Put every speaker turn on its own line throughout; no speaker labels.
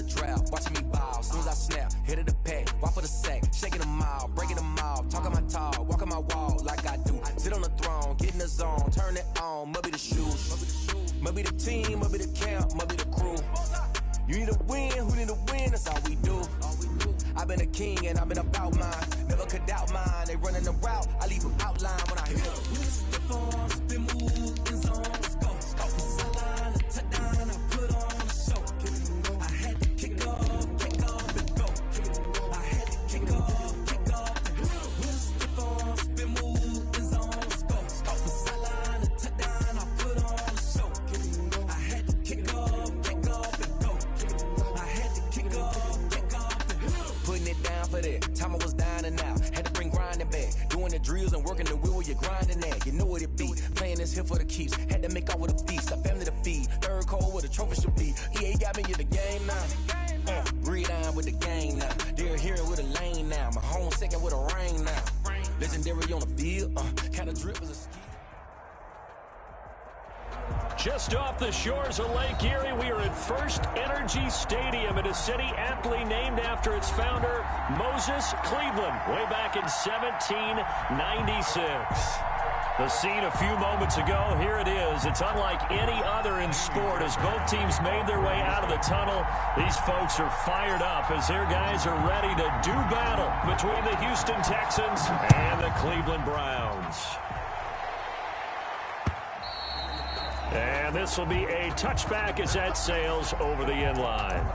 drought, watching me ball. Soon as I snap, hit of the pack, walk for the sack, shaking them all, breaking them all, talking my talk, walking my wall like I do. Sit on the throne, get in the zone, turn it on, must be the shoes, must be the team, must be the camp, must be the crew. You need a win, who need a win? That's all we do. I've been a king and I've been about mine. Never could doubt mine. They running the route, I leave them outline when I hit them. Step on, spin move, in zone, let's go. Sideline, a touchdown, I put on a show. I had to kick off and go. I had to kick off and go. Step on, spin move, in zone, let's go. Sideline, a touchdown, I put on a show. I had to kick off and go. I had to kick off and go. Putting it down for that. Time I was down and out. Had to bring grinding back. Doing the drills and working the wheel where you're grinding at. You know what it be. Playing this here for the keeps. Had to make off with a feast. A family to feed. Third cold where the trophy should be. EA got me in the game now. Breathe on with the game now. They're here with a lane now. My home second with a rain now. Legendary on the field. Kind of drip as a ski.
Just off the shores of Lake Erie, we are at First Energy Stadium in a city aptly named after its founder, Moses Cleveland, way back in 1796. The scene a few moments ago, here it is. It's unlike any other in sport as both teams made their way out of the tunnel. These folks are fired up as their guys are ready to do battle between the Houston Texans and the Cleveland Browns. And this will be a touchback as that sails over the end line.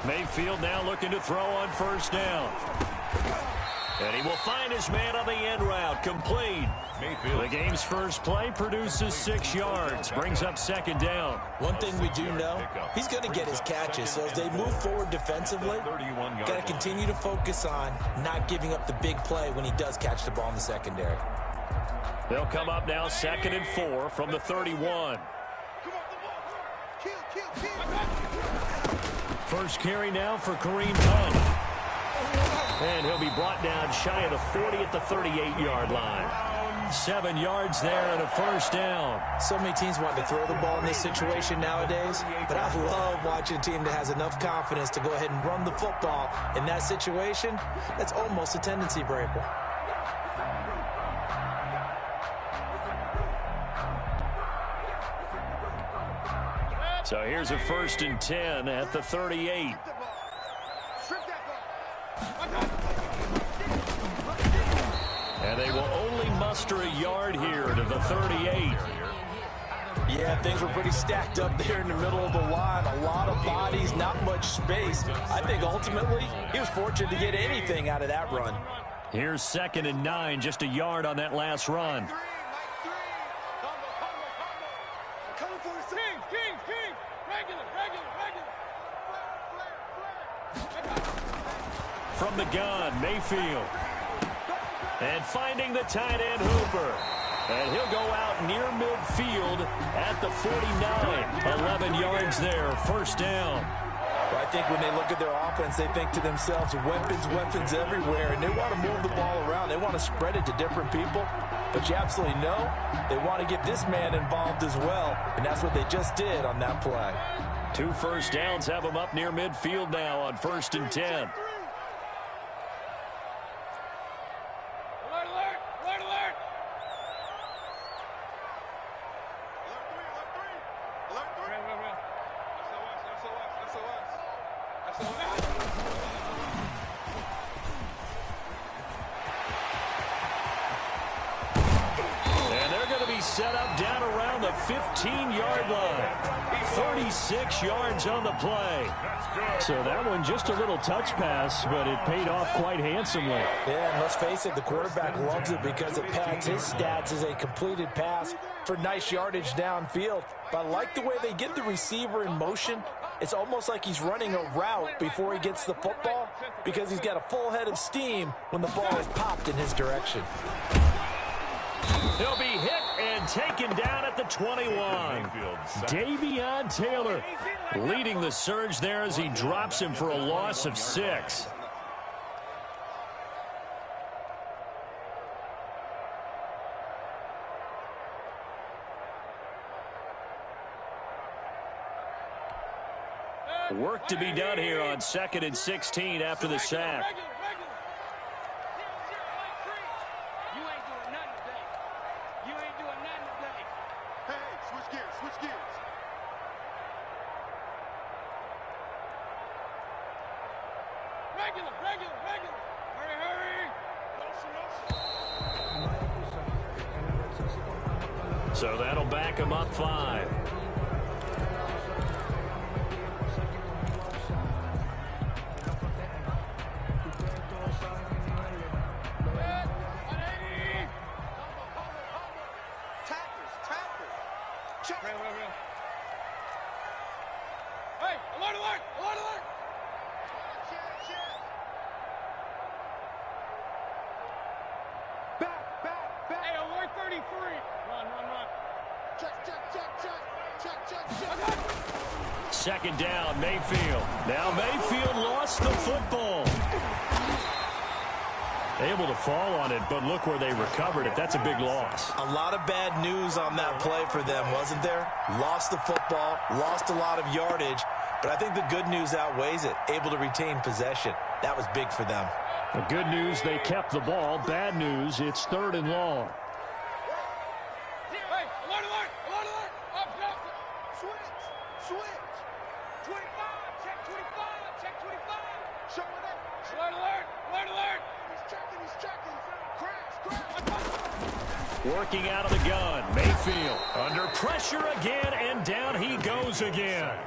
Mayfield now looking to throw on first down. And he will find his man on the end route. Complete. Mayfield. The game's first play produces 6 yards. Brings up second down.
One thing we do know, he's going to get his catches. So as they move forward defensively, got to continue to focus on not giving up the big play when he does catch the ball in the secondary.
They'll come up now 2nd and 4 from the 31. First carry now for Kareem Hunt. And he'll be brought down shy of the 40 at the 38-yard line. 7 yards there and a first down.
So many teams want to throw the ball in this situation nowadays, but I love watching a team that has enough confidence to go ahead and run the football. In that situation, that's almost a tendency breaker.
So here's a 1st and 10 at the 38. And they will only muster a yard here to the 38.
Yeah, things were pretty stacked up there in the middle of the line. A lot of bodies, not much space. I think ultimately he was fortunate to get anything out of that run.
Here's 2nd and 9, just a yard on that last run. From the gun, Mayfield. And finding the tight end, Hooper. And he'll go out near midfield at the 49. 11 yards there, first down.
Well, I think when they look at their offense, they think to themselves, weapons everywhere, and they want to move the ball around. They want to spread it to different people. But you absolutely know they want to get this man involved as well, and that's what they just did on that play.
2 first downs have them up near midfield now on 1st and 10.
Set up down around the 15-yard line.
36 yards on the play. So that one just a little touch pass, but it paid off quite handsomely.
Yeah, and let's face it, the quarterback loves it because it pads his stats as a completed pass for nice yardage downfield. But I like the way they get the receiver in motion. It's almost like he's running a route before he gets the football because he's got a full head of steam when the ball is popped in his direction.
He'll be hit and taken down at the 21. Davion Taylor leading the surge there as he drops him for a loss of 6. Work to be done here on 2nd and 16 after the sack. So that'll back him up 5.
Hey, alert, alert, alert, alert! Back. Hey, alert 33. Run. Check.
Second down, Mayfield. Now Mayfield lost the football. Able to fall on it, but look where they recovered it. That's a big loss.
A lot of bad news on that play for them, wasn't there? Lost the football, lost a lot of yardage, but I think the good news outweighs it. Able to retain possession. That was big for them.
The good news, they kept the ball. Bad news, it's 3rd and long.
Hey, alert! Up. Switch. 25, check 25. Show it up. Alert. He's checking. Crash.
Working out of the gun, Mayfield under pressure again, and down he goes again.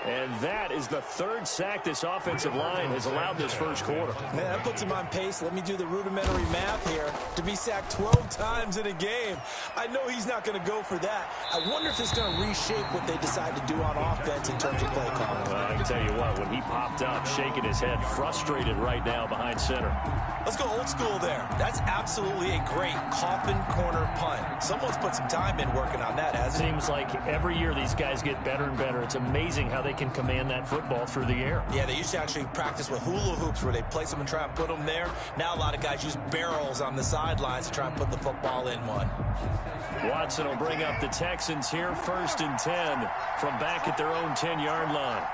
And that is the 3rd sack this offensive line has allowed this first quarter.
Man, that puts him on pace. Let me do the rudimentary math here. To be sacked 12 times in a game, I know he's not going to go for that. I wonder if it's going to reshape what they decide to do on offense in terms of play calling.
Well, I can tell you what, when he popped up, shaking his head, frustrated right now behind center.
Let's go old school there. That's absolutely a great coffin corner punt. Someone's put some time in working on that, hasn't it?
Seems like every year these guys get better and better. It's amazing how they can command that football through the air.
Yeah, they used to actually practice with hula hoops where they place them and try and put them there. Now a lot of guys use barrels on the sidelines to try and put the football in one.
Watson will bring up the Texans here, 1st and 10 from back at their own 10-yard line.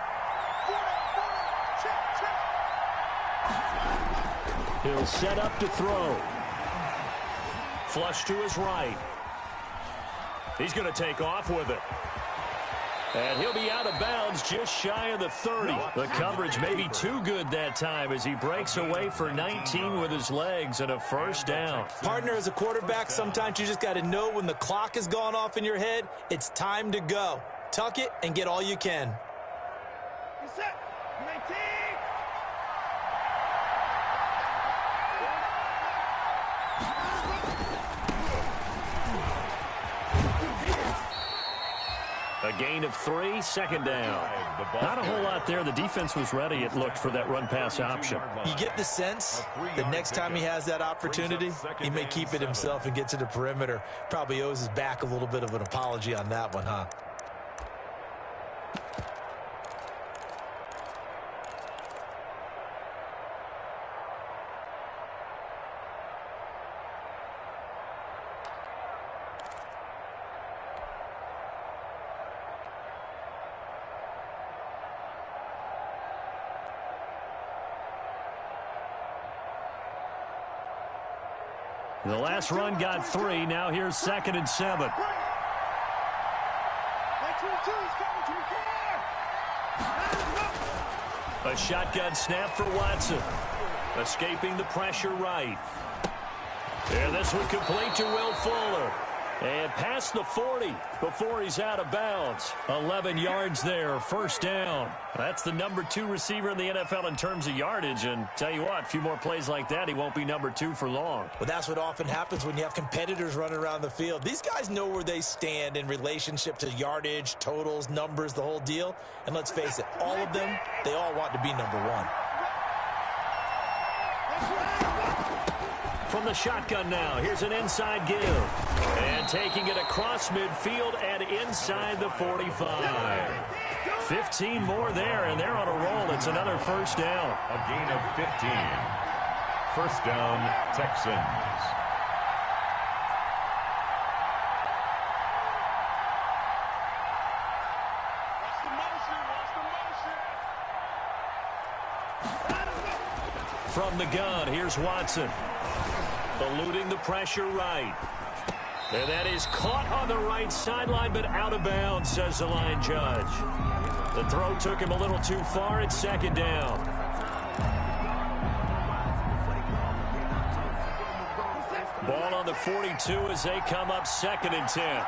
He'll set up to throw. Flush to his right. He's going to take off with it. And he'll be out of bounds just shy of the 30. The coverage may be too good that time as he breaks away for 19 with his legs and a 1st down.
Partner, as a quarterback, sometimes you just got to know when the clock has gone off in your head, it's time to go. Tuck it and get all you can.
Set. 19.
A gain of 3, 2nd down. Not a whole lot there. The defense was ready, it looked, for that run-pass option.
You get the sense the next time he has that opportunity, he may keep it himself and get to the perimeter. Probably owes his back a little bit of an apology on that one, huh?
The last run got 3. Now here's 2nd and 7. A shotgun snap for Watson. Escaping the pressure right. And this one complete to Will Fuller. And past the 40 before he's out of bounds. 11 yards there, first down. That's the number 2 receiver in the NFL in terms of yardage. And tell you what, a few more plays like that, he won't be number 2 for long.
Well, that's what often happens when you have competitors running around the field. These guys know where they stand in relationship to yardage, totals, numbers, the whole deal. And let's face it, all of them, they all want to be number 1.
From the shotgun now, here's an inside give. And taking it across midfield and inside the 45. 15 more there, and they're on a roll. It's another first down.
A gain of 15. First down, Texans.
From the gun, here's Watson. Eluding the pressure right. And that is caught on the right sideline, but out of bounds, says the line judge. The throw took him a little too far. It's second down. Ball on the 42 as they come up 2nd and 10.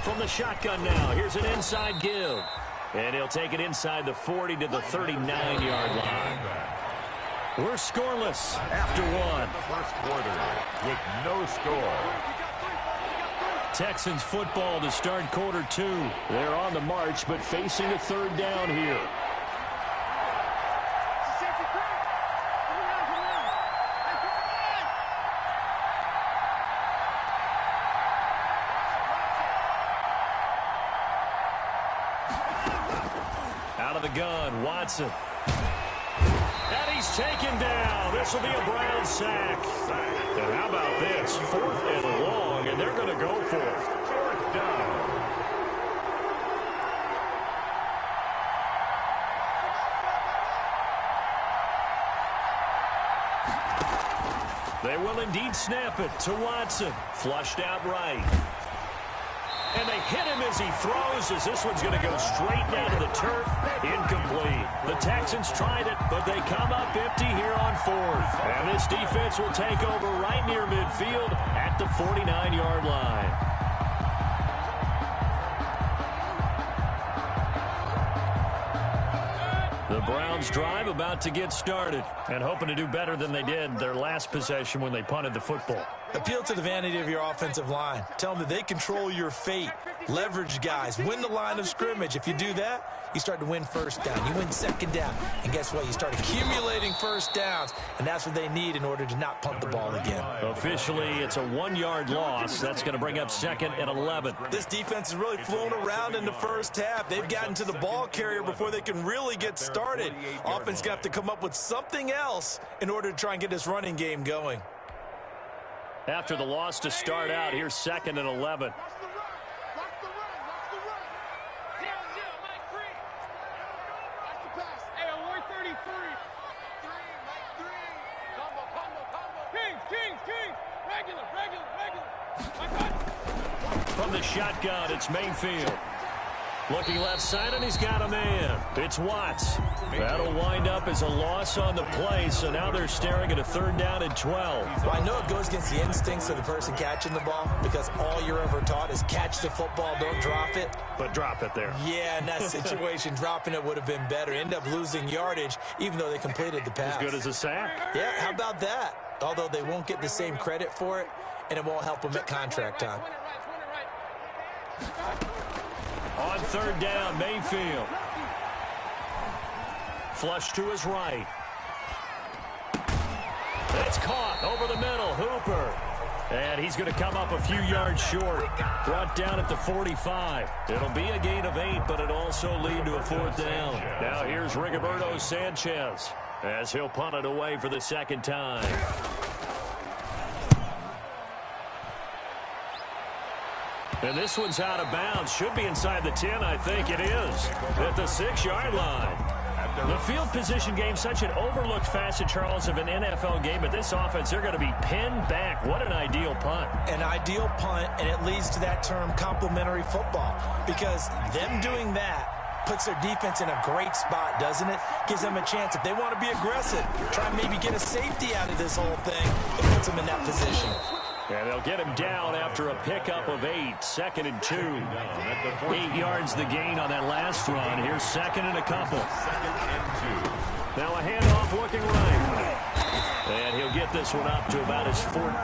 From the shotgun now, here's an inside give. And he'll take it inside the 40 to the 39-yard line. We're scoreless after one.
First quarter with no score.
Texans football to start quarter 2. They're on the march, but facing a third down here. Out of the gun, Watson. And he's taken down. This will be a Brown sack. And how about this? 4th and long, and they're going to go for it.
4th down.
They will indeed snap it to Watson. Flushed out right. And they hit him as he throws, as this one's going to go straight down to the turf. Incomplete. The Texans tried it, but they come up empty here on 4th. And this defense will take over right near midfield at the 49-yard line. The Browns drive about to get started and hoping to do better than they did their last possession when they punted the football.
Appeal to the vanity of your offensive line. Tell them that they control your fate. Leverage guys. Win the line of scrimmage. If you do that, you start to win first down. You win second down. And guess what? You start accumulating first downs. And that's what they need in order to not punt the ball again.
Officially, it's a 1-yard loss. That's going to bring up 2nd and 11.
This defense has really flown around in the first half. They've gotten to the ball carrier before they can really get started. Offense going to have to come up with something else in order to try and get this running game going.
After the loss to start out, here's 2nd and 11. From the shotgun, it's Mayfield. Looking left side, and he's got a man. It's Watts. That'll wind up as a loss on the play, so now they're staring at a 3rd down and 12.
Well, I know it goes against the instincts of the person catching the ball because all you're ever taught is catch the football, don't drop it.
But drop it there.
Yeah, in that situation, dropping it would have been better. End up losing yardage, even though they completed the pass.
As good as a sack.
Yeah, how about that? Although they won't get the same credit for it, and it won't help them at contract time.
On 3rd down, Mayfield. Flush to his right. It's caught over the middle. Hooper. And he's going to come up a few yards short. Brought down at the 45. It'll be a gain of 8, but it'll also lead to a 4th down. Now here's Rigoberto Sanchez as he'll punt it away for the 2nd time. And this one's out of bounds. Should be inside the 10. I think it is. At the 6-yard line. The field position game, such an overlooked facet, Charles, of an NFL game. But this offense, they're going to be pinned back. What an ideal punt.
An ideal punt, and it leads to that term complimentary football. Because them doing that puts their defense in a great spot, doesn't it? Gives them a chance. If they want to be aggressive, try and maybe get a safety out of this whole thing. It puts them in that position.
And they'll get him down after a pickup of 8. 2nd and 2. 8 yards the gain on that last run. Here's 2nd and a couple. Now a handoff looking right. And he'll get this one up to about his 14.
Number 5,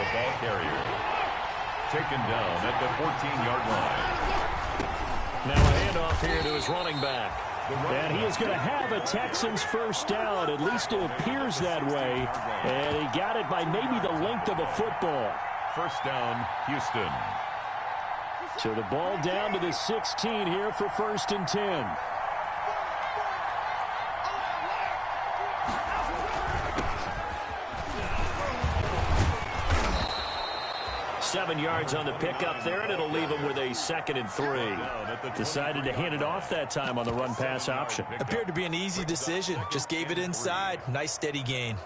the ball carrier. Taken down at the 14-yard line.
Now a handoff here to his running back. And he is going to have a Texans first down. At least it appears that way. And he got it by maybe the length of a football.
First down, Houston.
So the ball down to the 16 here for 1st and 10. 7 yards on the pickup there, and it'll leave him with a 2nd and 3. Decided to hand it off that time on the run-pass option.
Appeared to be an easy decision. Just gave it inside. Nice, steady gain.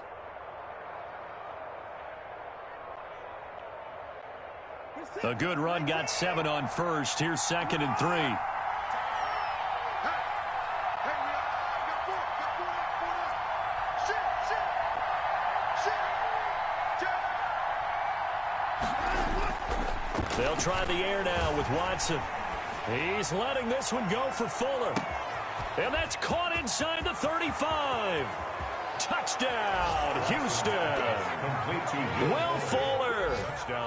A good run, got 7 on 1st. Here's 2nd and 3. They'll try the air now with Watson. He's letting this one go for Fuller. And that's caught inside the 35. Touchdown, Houston. Will Fuller,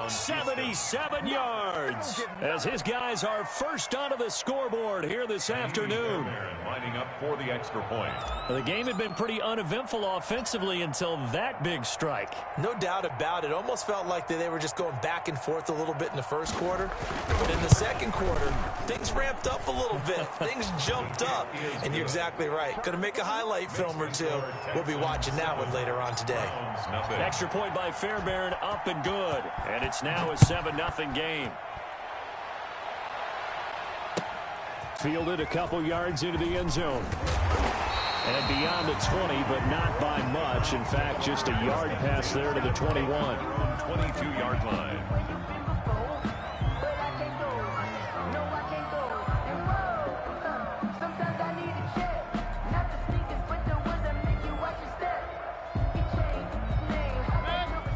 77 yards, as his guys are first onto the scoreboard here this afternoon.
Lining up for the extra point.
The game had been pretty uneventful offensively until that big strike.
No doubt about it. Almost felt like they were just going back and forth a little bit in the first quarter. But in the second quarter, things ramped up a little bit. Things jumped up. And you're exactly right. Going to make a highlight film or two. We'll be watching that one later on today.
Extra point by Fairbairn, up and good. And it's now a 7-0 game. Fielded a couple yards into the end zone. And beyond the 20, but not by much. In fact, just a yard pass there to the 21.
22-yard line.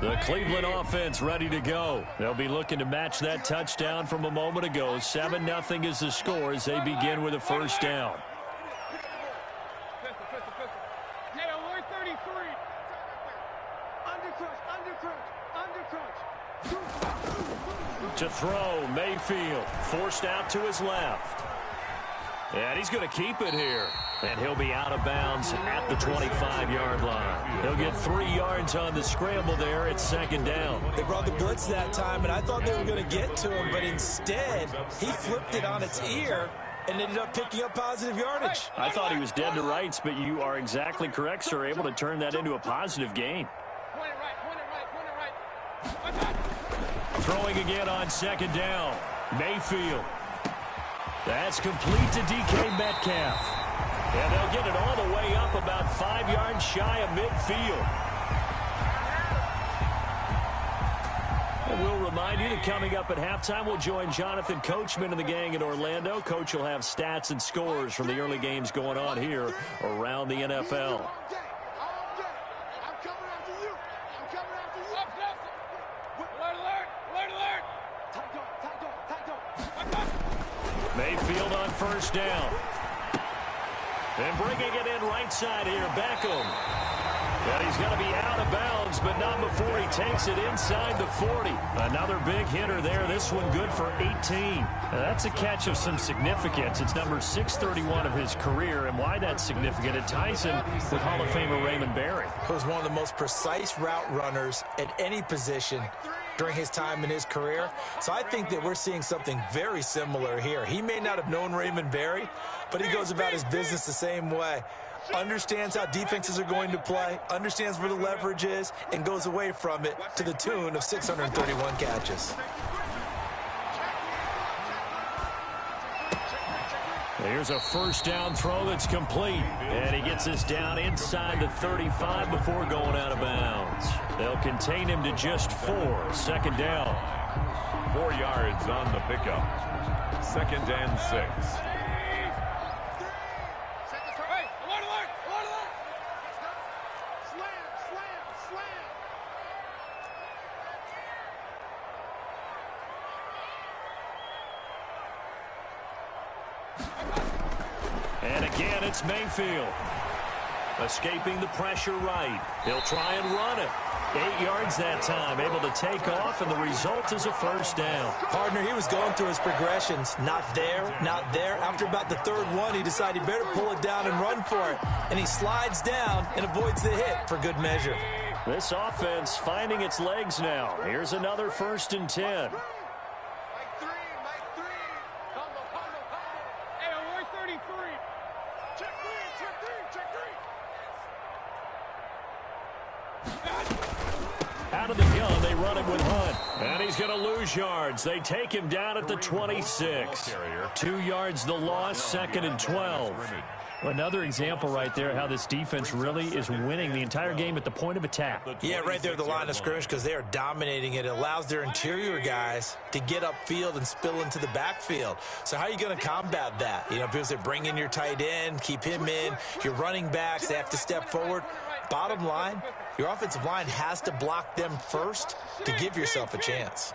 The Cleveland offense ready to go. They'll be looking to match that touchdown from a moment ago. 7-0 is the score as they begin with a first down. To throw, Mayfield forced out to his left. And he's going to keep it here. And he'll be out of bounds at the 25-yard line. He'll get 3 yards on the scramble there at 2nd down.
They brought the blitz that time, and I thought they were going to get to him, but instead, he flipped it on its ear and ended up picking up positive yardage.
I thought he was dead to rights, but you are exactly correct, sir. Able to turn that into a positive gain. Throwing again on 2nd down. Mayfield. That's complete to DK Metcalf. And they'll get it all the way up about 5 yards shy of midfield. And we'll remind you that coming up at halftime, we'll join Jonathan Coachman and the gang in Orlando. Coach will have stats and scores from the early games going on here around the NFL. Mayfield on first down. And bringing it in right side here, Beckham. And he's going to be out of bounds, but not before he takes it inside the 40. Another big hitter there. This one good for 18. Now that's a catch of some significance. It's number 631 of his career, and why that's significant, it ties him with Hall of Famer Raymond Berry.
He was one of the most precise route runners at any position during his time in his career. So I think that we're seeing something very similar here. He may not have known Raymond Berry, but he goes about his business the same way. Understands how defenses are going to play, understands where the leverage is, and goes away from it to the tune of 631 catches.
Here's a first down throw that's complete. And he gets this down inside the 35 before going out of bounds. They'll contain him to just 4. 2nd down.
4 yards on the pickup. 2nd and 6.
Hey, alert, alert, alert, alert! Slam, slam, slam!
And again, it's Mayfield. Escaping the pressure right. He'll try and run it. 8 yards that time, able to take off, and the result is a first down.
Partner, he was going through his progressions. Not there, not there. After about the third one, he decided he better pull it down and run for it. And he slides down and avoids the hit for good measure.
This offense finding its legs now. Here's another 1st and 10.
Mike 3, Mike 3! Combo, combo, combo! Hey, alert 33! Check 3, check 3, check 3!
Out of the gun, they run it with Hunt. And he's going to lose yards. They take him down at the 26. 2 yards the loss, 2nd and 12. Another example right there how this defense really is winning the entire game at the point of attack.
Yeah, right there at the line of scrimmage because they are dominating it. It allows their interior guys to get upfield and spill into the backfield. So how are you going to combat that? You know, people say bring in your tight end, keep him in. Your running backs, they have to step forward. Bottom line, your offensive line has to block them first to give yourself a chance.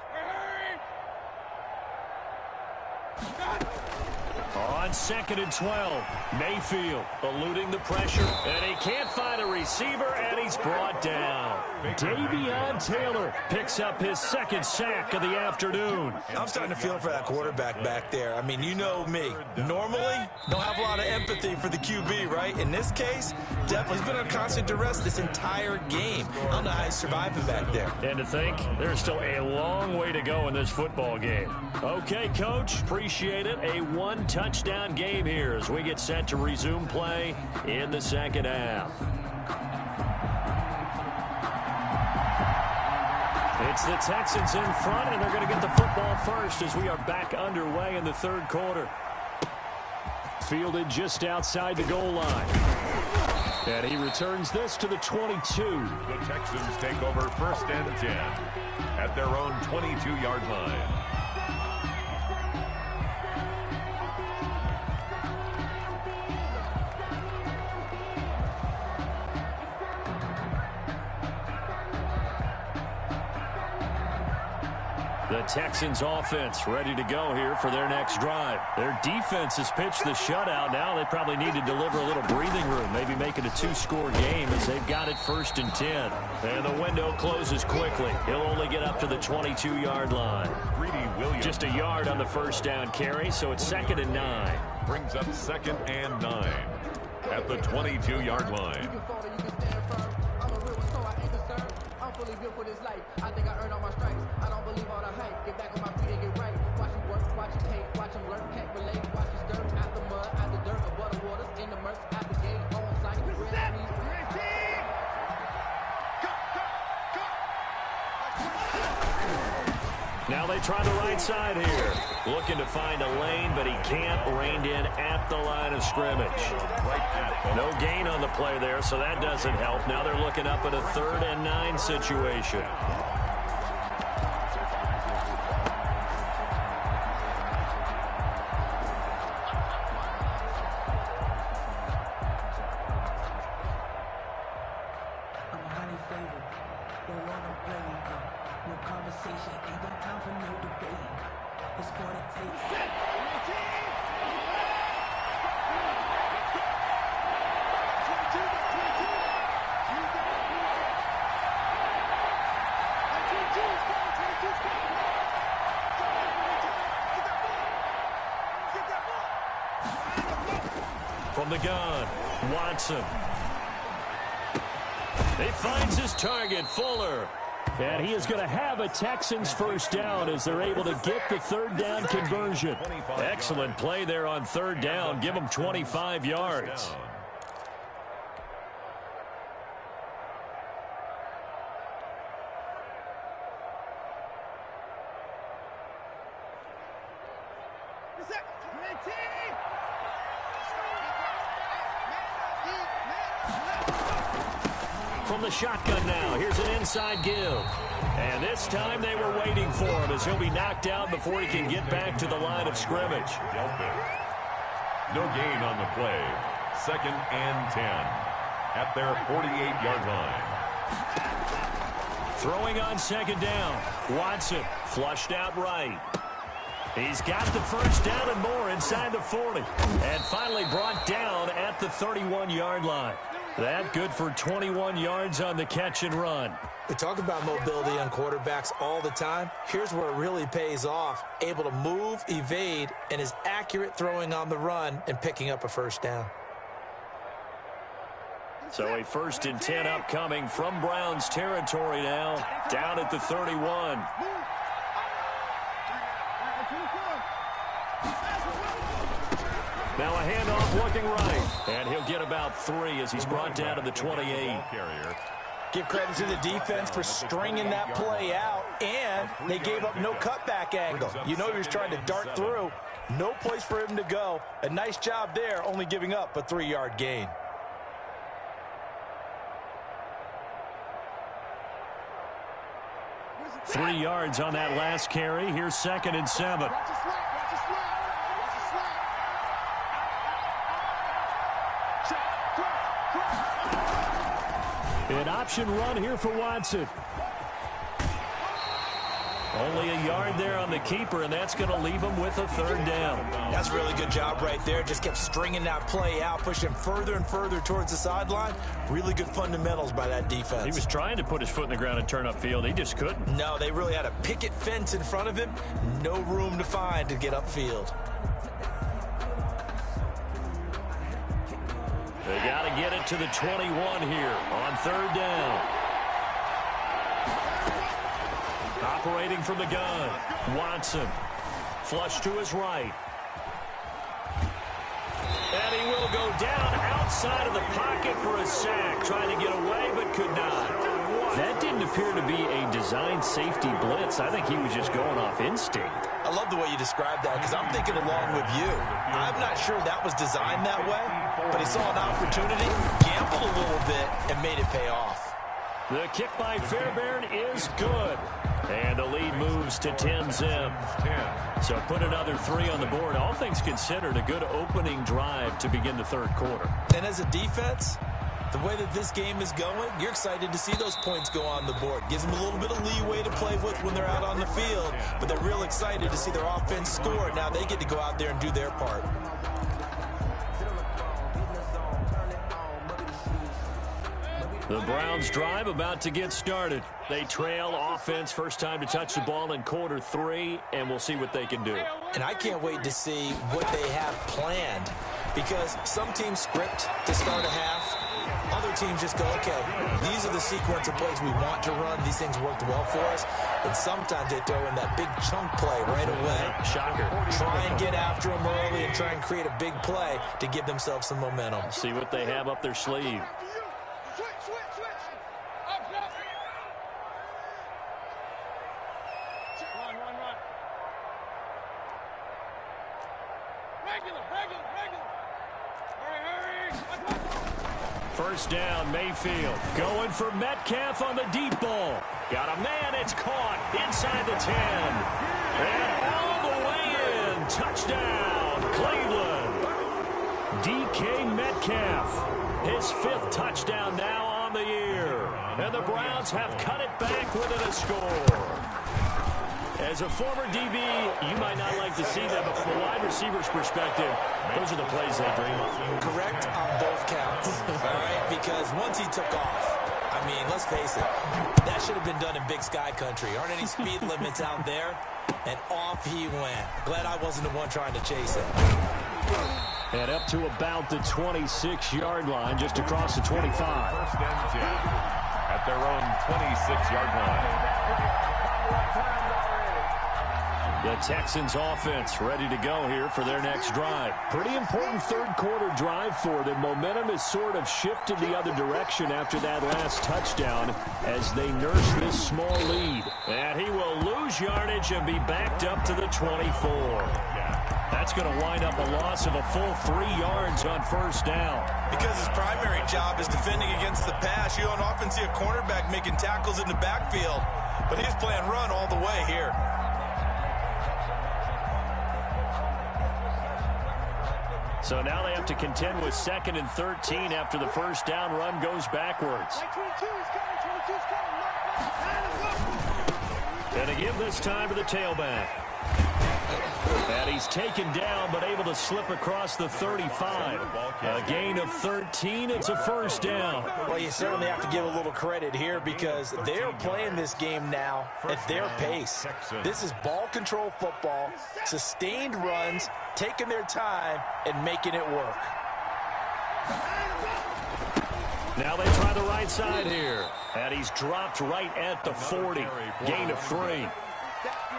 On 2nd and 12, Mayfield eluding the pressure, and he can't find a receiver, and he's brought down. Davion Taylor picks up his 2nd sack of the afternoon.
I'm starting to feel for that quarterback back there. I mean, you know me. Normally, don't have a lot of empathy for the QB, right? In this case, definitely he's been under constant duress this entire game. I don't know how he's surviving back there.
And to think, there's still a long way to go in this football game. Okay, Coach, appreciate it. A 1-touchdown game here as we get set to resume play in the 2nd half. It's the Texans in front, and they're going to get the football first as we are back underway in the 3rd quarter. Fielded just outside the goal line. And he returns this to the 22.
The Texans take over 1st and 10 at their own 22-yard line.
The Texans offense ready to go here for their next drive. Their defense has pitched the shutout. Now they probably need to deliver a little breathing room, maybe make it a 2-score game as they've got it 1st and 10. And the window closes quickly. He'll only get up to the 22-yard line. Just a yard on the 1st down carry, so it's 2nd and 9.
Brings up 2nd and 9 at the 22-yard line.
Fully built for this life. I think I earned all my stripes. I don't believe all the hype. Get back on my feet and get right. Watch them work, watch them hate, watch them lurk, can't relate. Watch them stir out the mud, out the dirt, above the waters, in the murks, out the gate, on site.
Now they try the right side here. Looking to find a lane, but he can't. Reined in at the line of scrimmage. No gain on the play there, so that doesn't help. Now they're looking up at a 3rd and 9 situation. From the gun, Watson. He finds his target, Fuller. And he is going to have a Texans 1st down as they're able to get the 3rd down conversion. Excellent play there on 3rd down. Give them 25 yards. From the shotgun now, here's an inside give. And this time they were waiting for him as he'll be knocked out before he can get back to the line of scrimmage.
No gain on the play. 2nd and 10 at their 48-yard line.
Throwing on 2nd down. Watson flushed out right. He's got the first down and more inside the 40. And finally brought down at the 31-yard line. That good for 21 yards on the catch and run.
We talk about mobility on quarterbacks all the time. Here's where it really pays off. Able to move, evade, and is accurate throwing on the run and picking up a first down.
So a 1st and 10 upcoming from Browns territory now. Down at the 31. Now a handoff looking right. And he'll get about 3 as he's brought down to the 28.
Give credit to the defense for stringing that play out, and they gave up no cutback angle. You know he was trying to dart through. No place for him to go. A nice job there, only giving up a 3-yard gain.
Three yards on that last carry. Here's 2nd and 7. An option run here for Watson. Only a yard there on the keeper, and that's going to leave him with a 3rd down.
That's a really good job right there. Just kept stringing that play out, pushing further and further towards the sideline. Really good fundamentals by that defense.
He was trying to put his foot in the ground and turn upfield. He just couldn't.
No, they really had a picket fence in front of him. No room to find to get upfield.
They got to get it to the 21 here on 3rd down. Operating from the gun, Watson. Flush to his right. And he will go down outside of the pocket for a sack. Trying to get away, but could not. That didn't appear to be a designed safety blitz. I think he was just going off instinct.
I love the way you described that because I'm thinking along with you. I'm not sure that was designed that way, but he saw an opportunity, gambled a little bit, and made it pay off.
The kick by Fairbairn is good. And the lead moves to 10-zip. So put another 3 on the board. All things considered, a good opening drive to begin the 3rd quarter.
And as a defense, the way that this game is going, you're excited to see those points go on the board. Gives them a little bit of leeway to play with when they're out on the field. But they're real excited to see their offense score. Now they get to go out there and do their part.
The Browns drive about to get started. They trail offense, first time to touch the ball in quarter 3, and we'll see what they can do.
And I can't wait to see what they have planned, because some teams script to start a half. Other teams just go, okay, these are the sequence of plays we want to run. These things worked well for us. And sometimes they throw in that big chunk play right away.
Shocker.
Try and get after them early and try and create a big play to give themselves some momentum.
See what they have up their sleeve. First down, Mayfield. Going for Metcalf on the deep ball. Got a man, it's caught inside the 10. And all the way in. Touchdown, Cleveland. DK Metcalf. His 5th touchdown now on the year. And the Browns have cut it back within a score. As a former DB, you might not like to see that, but from a wide receiver's perspective, those are the plays they dream of.
Correct on both counts, all right? Because once he took off, I mean, let's face it, that should have been done in Big Sky Country. Aren't any speed limits out there? And off he went. Glad I wasn't the one trying to chase him.
And up to about the 26-yard line, just across the 25.
First and 10 at their own 26-yard line.
The Texans offense ready to go here for their next drive. Pretty important 3rd quarter drive for them. Momentum has sort of shifted the other direction after that last touchdown as they nurse this small lead. And he will lose yardage and be backed up to the 24. That's going to wind up a loss of a full 3 yards on first down.
Because his primary job is defending against the pass. You don't often see a cornerback making tackles in the backfield. But he's playing run all the way here.
So now they have to contend with 2nd and 13 after the first down run goes backwards. And to give this time to the tailback. And he's taken down, but able to slip across the 35. A gain of 13. It's a first down.
Well, you certainly have to give a little credit here because they're playing this game now at their pace. This is ball control football, sustained runs, taking their time, and making it work.
Now they try the right side here. And he's dropped right at the 40. Gain of 3.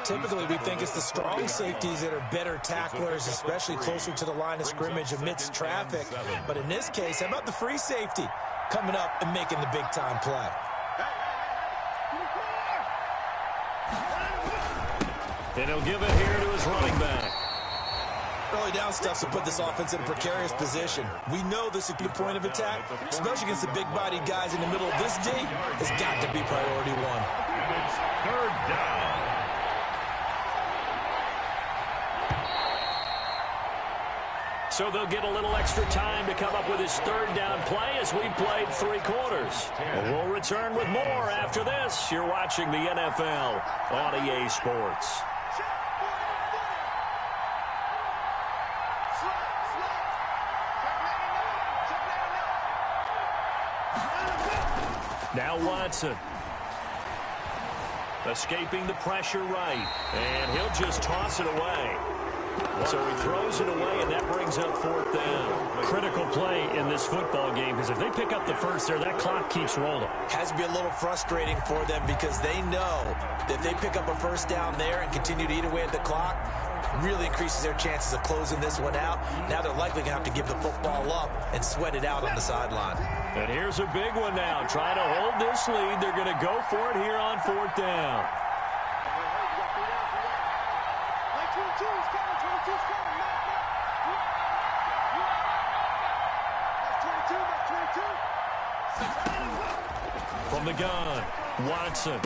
Typically, we think it's the strong safeties that are better tacklers, especially closer to the line of scrimmage amidst traffic. But in this case, how about the free safety coming up and making the big-time play?
And he'll give it here to his running back.
Early down stuff to put this offense in a precarious position. We know this is the point of attack, especially against the big-bodied guys in the middle of this D. It's got to be priority one.
It's 3rd down.
So they'll get a little extra time to come up with his 3rd down play as we've played 3 quarters. We'll return with more after this. You're watching the NFL on EA Sports. Now Watson. Escaping the pressure right. And he'll just toss it away. So he throws it away, and that brings up 4th down. Critical play in this football game, because if they pick up the first there, that clock keeps rolling.
Has to be a little frustrating for them because they know that if they pick up a first down there and continue to eat away at the clock, really increases their chances of closing this one out. Now they're likely going to have to give the football up and sweat it out on the sideline.
And here's a big one now. Trying to hold this lead. They're going to go for it here on 4th down. From the gun, Watson.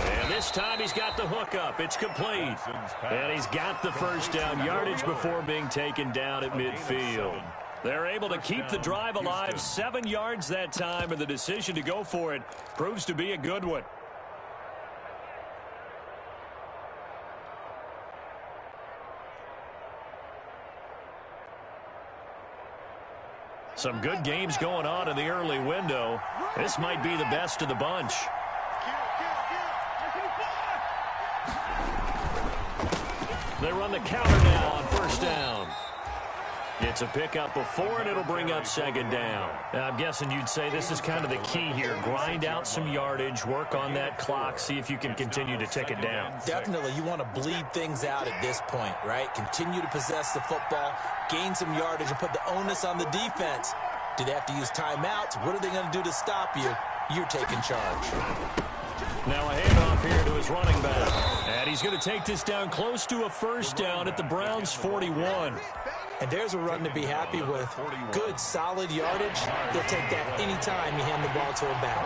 And this time he's got the hook up. It's complete. And he's got the first down yardage before being taken down at midfield. They're able to keep the drive alive. 7 yards that time, and the decision to go for it proves to be a good one. Some good games going on in the early window. This might be the best of the bunch. They run the counter now on 1st down. It's a pickup of 4, and it'll bring up 2nd down. I'm guessing you'd say this is kind of the key here. Grind out some yardage, work on that clock, see if you can continue to tick it down.
Definitely, you want to bleed things out at this point, right? Continue to possess the football, gain some yardage, and put the onus on the defense. Do they have to use timeouts? What are they going to do to stop you? You're taking charge.
Now a handoff here to his running back. And he's going to take this down close to a first down at the Browns' 41.
And there's a run to be happy with. Good, solid yardage. They'll take that anytime you hand the ball to a back.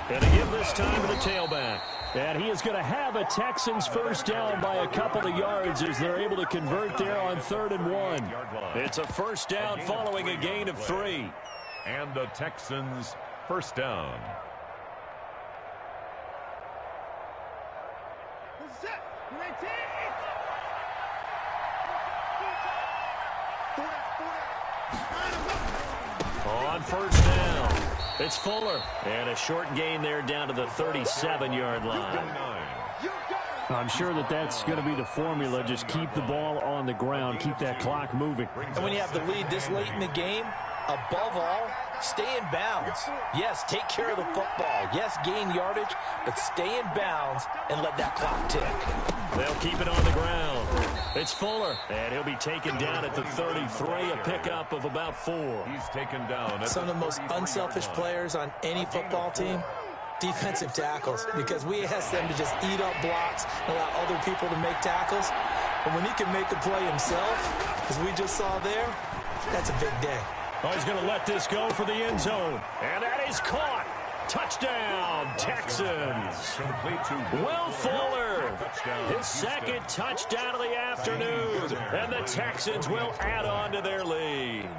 And to give this time to the tailback. And he is going to have a Texans first down by a couple of yards as they're able to convert there on 3rd and 1. It's a first down following a gain of 3.
And the Texans first down.
On 1st down, it's Fuller. And a short gain there down to the 37-yard line. I'm sure that's going to be the formula. Just keep the ball on the ground, keep that clock moving.
And when you have the lead this late in the game, above all, stay in bounds. Yes, take care of the football. Yes, gain yardage, but stay in bounds and let that clock tick.
They'll keep it on the ground. It's Fuller, and he'll be taken down at the 33, a pickup of about 4.
He's taken down.
Some of the most unselfish players on any football team, defensive tackles, because we ask them to just eat up blocks and allow other people to make tackles. But when he can make a play himself, as we just saw there, that's a big day.
Oh, he's going to let this go for the end zone. And that is caught. Touchdown, Texans. Will Fuller, his second touchdown of the afternoon, and the Texans will add on to their lead.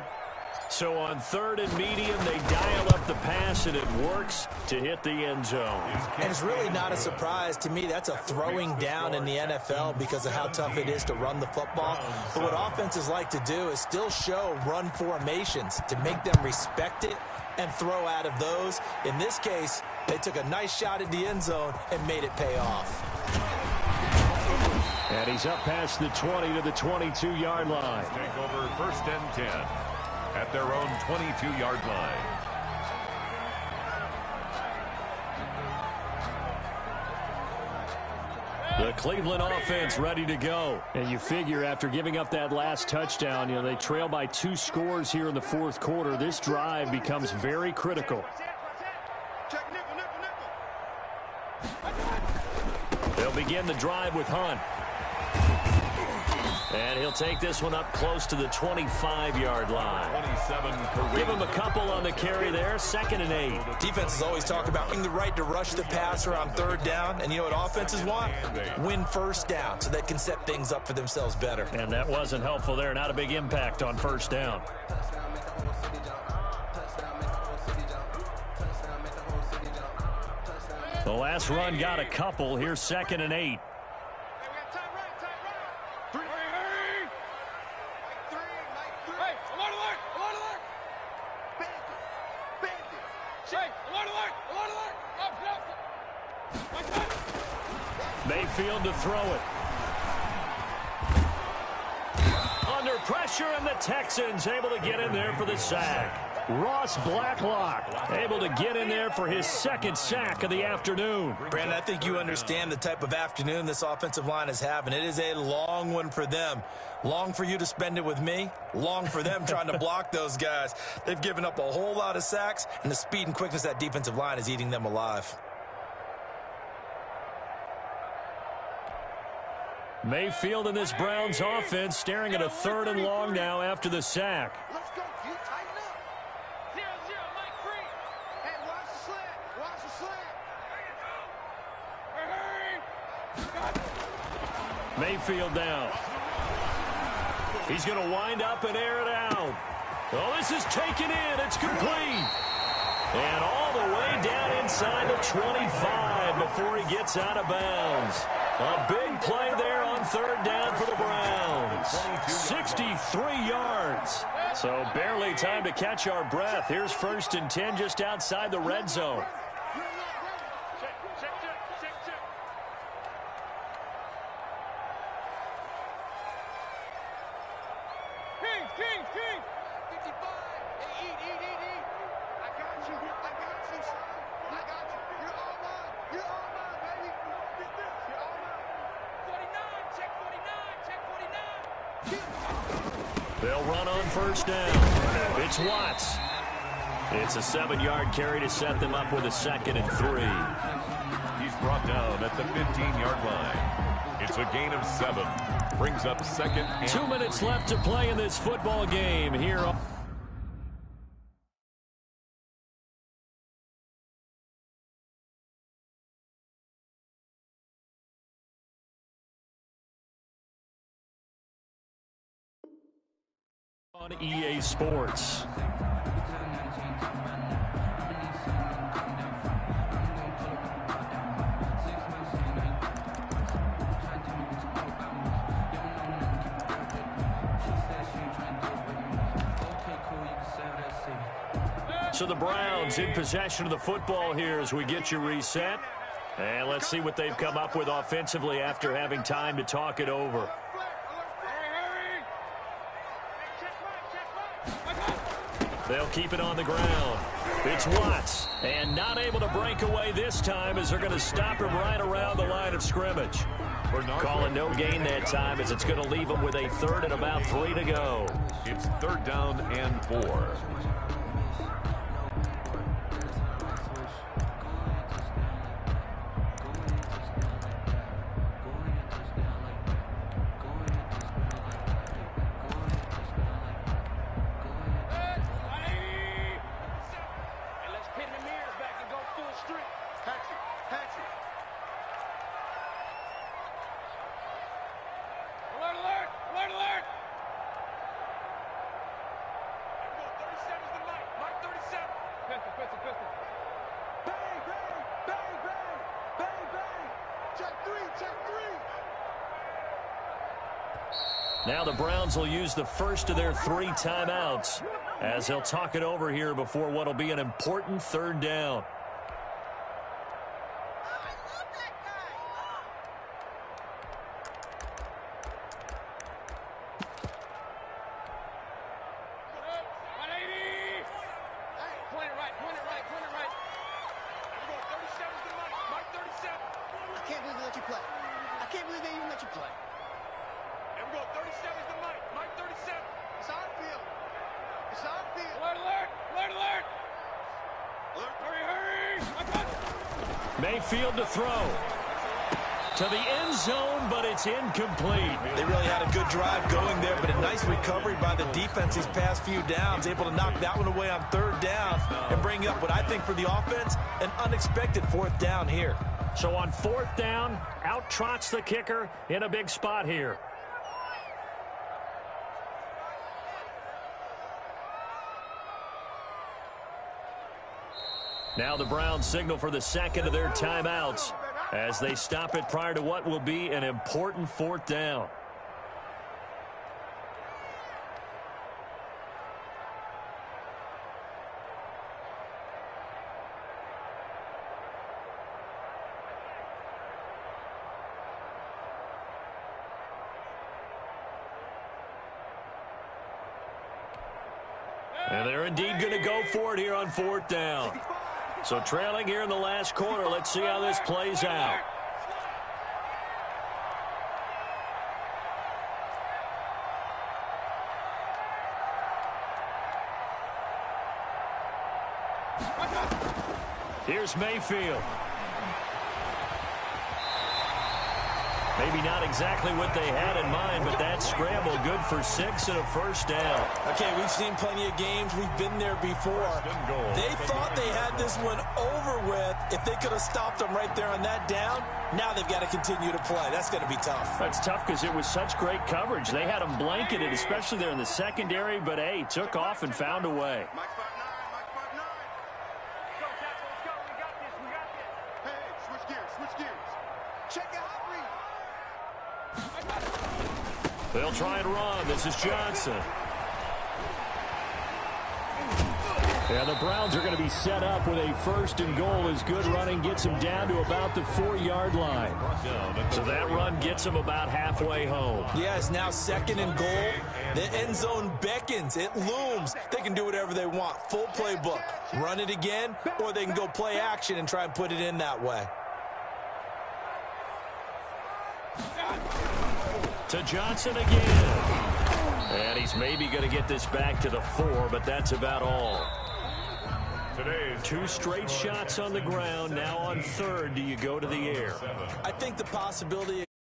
So on 3rd and medium, they dial up the pass, and it works to hit the end zone.
And it's really not a surprise to me. That's a throwing down in the NFL because of how tough it is to run the football. But what offenses like to do is still show run formations to make them respect it and throw out of those. In this case, they took a nice shot at the end zone and made it pay off.
And he's up past the 20 to the 22-yard line.
Take over 1st and 10 at their own 22-yard line.
The Cleveland offense ready to go. And you figure after giving up that last touchdown, they trail by 2 scores here in the 4th quarter. This drive becomes very critical. They'll begin the drive with Hunt. And he'll take this one up close to the 25-yard line.
27
Give him a couple on the carry there. 2nd and 8.
Defenses always talk about having the right to rush the passer on 3rd down. And you know what offenses want? Win 1st down so they can set things up for themselves better.
And that wasn't helpful there. Not a big impact on 1st down. The last run got a couple. Here's 2nd and 8. Mayfield to throw it. Under pressure, and the Texans able to get in there for the sack. Ross Blacklock able to get in there for his 2nd sack of the afternoon.
Brandon, I think you understand the type of afternoon this offensive line is having. It is a long one for them. Long for you to spend it with me. Long for them trying to block those guys. They've given up a whole lot of sacks, and the speed and quickness of that defensive line is eating them alive.
Mayfield in this Browns offense staring at a 3rd and long now after the sack.
Let's go. You tighten up. 0-0, Mike free. Hey, watch the slant. Watch the slant. Hurry.
Mayfield down. He's going to wind up and air it out. Oh, this is taken in. It's complete. And all the way down inside the 25 before he gets out of bounds. A big play there on 3rd down for the Browns. 63 yards. So barely time to catch our breath. Here's 1st and 10 just outside the red zone.
King. 55. Hey, eat. I got you, son. I got you. You're all mine. You're all mine, baby. Get this. You're all mine. 49. Check 49.
They'll run on 1st down. It's Watts. It's a 7-yard carry to set them up with a 2nd and 3.
He's brought down at the 15-yard line. It's a gain of 7. Brings up 2nd and
2 minutes left to play in this football game here on EA Sports. So the Browns in possession of the football here as we get you reset. And let's see what they've come up with offensively after having time to talk it over. They'll keep it on the ground. It's Watts. And not able to break away this time as they're going to stop him right around the line of scrimmage. Calling no gain that time as it's going to leave them with a 3rd and about 3 to go.
it's 3rd down and 4.
Let's pin the mirrors back and go full
Now the Browns will use the first of their 3 timeouts as they'll talk it over here before what will be an important 3rd down. Mayfield to throw to the end zone, but it's incomplete.
They really had a good drive going there, but a nice recovery by the defense these past few downs, able to knock that one away on 3rd down and bring up what I think for the offense, an unexpected 4th down here.
So on 4th down, out trots the kicker in a big spot here. Now the Browns signal for the 2nd of their timeouts as they stop it prior to what will be an important 4th down. And they're indeed going to go for it here on 4th down. So trailing here in the last quarter, let's see how this plays out. Here's Mayfield. Maybe not exactly what they had in mind, but that scramble good for 6 and a 1st down.
Okay, we've seen plenty of games. We've been there before. They thought they had this one over with. If they could have stopped them right there on that down, now they've got to continue to play. That's going to be tough.
That's tough because it was such great coverage. They had them blanketed, especially there in the secondary, but, hey, took off and found a way. They'll try and run. This is Johnson. And the Browns are going to be set up with a 1st and goal as good running gets them down to about the 4-yard line. So that run gets them about halfway home.
Yes, now 2nd and goal. The end zone beckons. It looms. They can do whatever they want. Full playbook. Run it again, or they can go play action and try and put it in that way.
To Johnson again. And he's maybe going to get this back to the 4, but that's about all. 2 straight shots on the ground. Now on 3rd, do you go to the air?
I think the possibility